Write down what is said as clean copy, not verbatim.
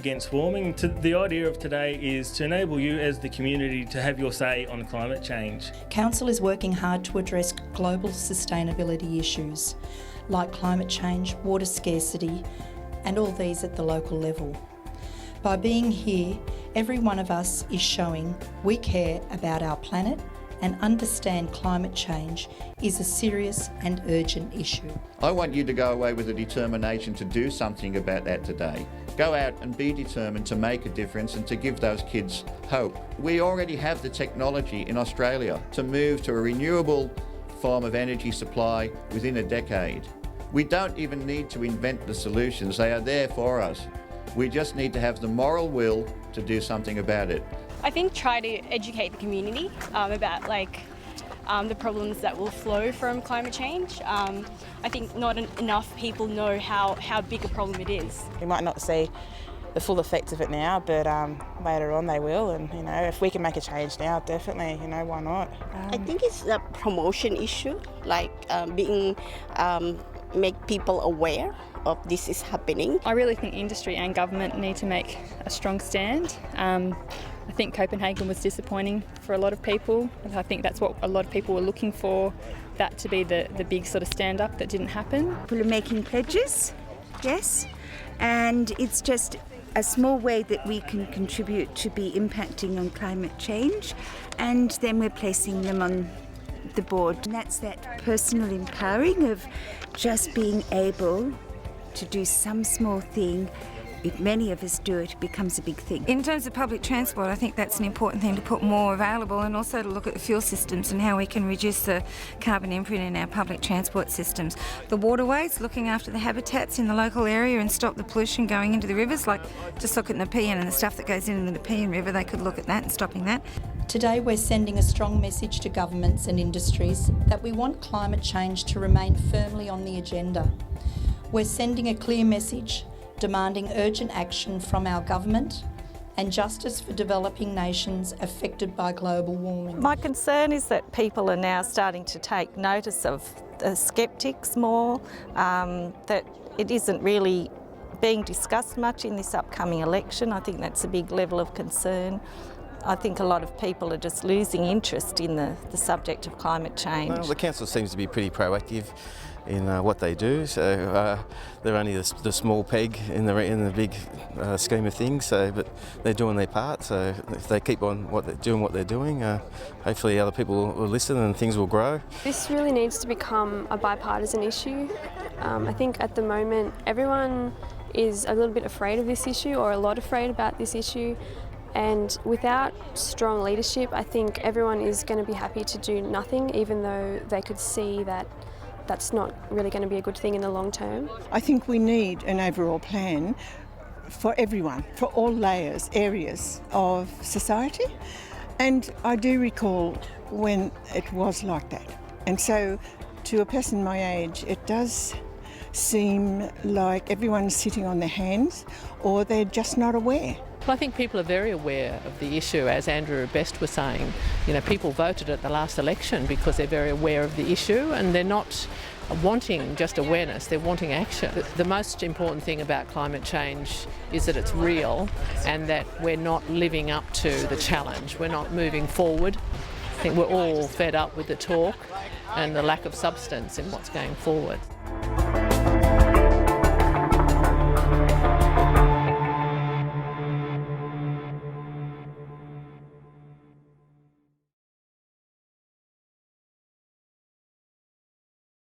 against warming. The idea of today is to enable you as the community to have your say on climate change. Council is working hard to address global sustainability issues like climate change, water scarcity, and all these at the local level. By being here, every one of us is showing we care about our planet and understand climate change is a serious and urgent issue. I want you to go away with a determination to do something about that today. Go out and be determined to make a difference and to give those kids hope. We already have the technology in Australia to move to a renewable form of energy supply within a decade. We don't even need to invent the solutions, they are there for us. We just need to have the moral will to do something about it. I think try to educate the community about the problems that will flow from climate change. I think not enough people know how big a problem it is. We might not see the full effects of it now, but later on they will, and if we can make a change now, definitely, why not? I think it's a promotion issue, make people aware of this is happening. I really think industry and government need to make a strong stand. I think Copenhagen was disappointing for a lot of people. I think that's what a lot of people were looking for, that to be the big sort of stand-up that didn't happen. People are making pledges, yes, and it's just a small way that we can contribute to be impacting on climate change, and then we're placing them on the board. And that's that personal empowering of just being able to do some small thing. If many of us do it, it becomes a big thing. In terms of public transport, I think that's an important thing to put more available, and also to look at the fuel systems and how we can reduce the carbon imprint in our public transport systems. The waterways, looking after the habitats in the local area and stop the pollution going into the rivers, like just look at the Nepean and the stuff that goes into the Nepean River, they could look at that and stopping that. Today we're sending a strong message to governments and industries that we want climate change to remain firmly on the agenda. We're sending a clear message demanding urgent action from our government and justice for developing nations affected by global warming. My concern is that people are now starting to take notice of the sceptics more, that it isn't really being discussed much in this upcoming election. I think that's a big level of concern. I think a lot of people are just losing interest in the subject of climate change. Well, the council seems to be pretty proactive in what they do, so they're only the small peg in the big scheme of things. But they're doing their part. So if they keep on what they're doing, hopefully other people will listen and things will grow. This really needs to become a bipartisan issue. I think at the moment everyone is a little bit afraid of this issue, or a lot afraid about this issue. And without strong leadership, I think everyone is going to be happy to do nothing, even though they could see that that's not really going to be a good thing in the long term. I think we need an overall plan for everyone, for all layers, areas of society. And I do recall when it was like that. And so to a person my age, it does seem like everyone's sitting on their hands, or they're just not aware. Well, I think people are very aware of the issue, as Andrew Best was saying. People voted at the last election because they're very aware of the issue, and they're not wanting just awareness, they're wanting action. The most important thing about climate change is that it's real and that we're not living up to the challenge. We're not moving forward. I think we're all fed up with the talk and the lack of substance in what's going forward.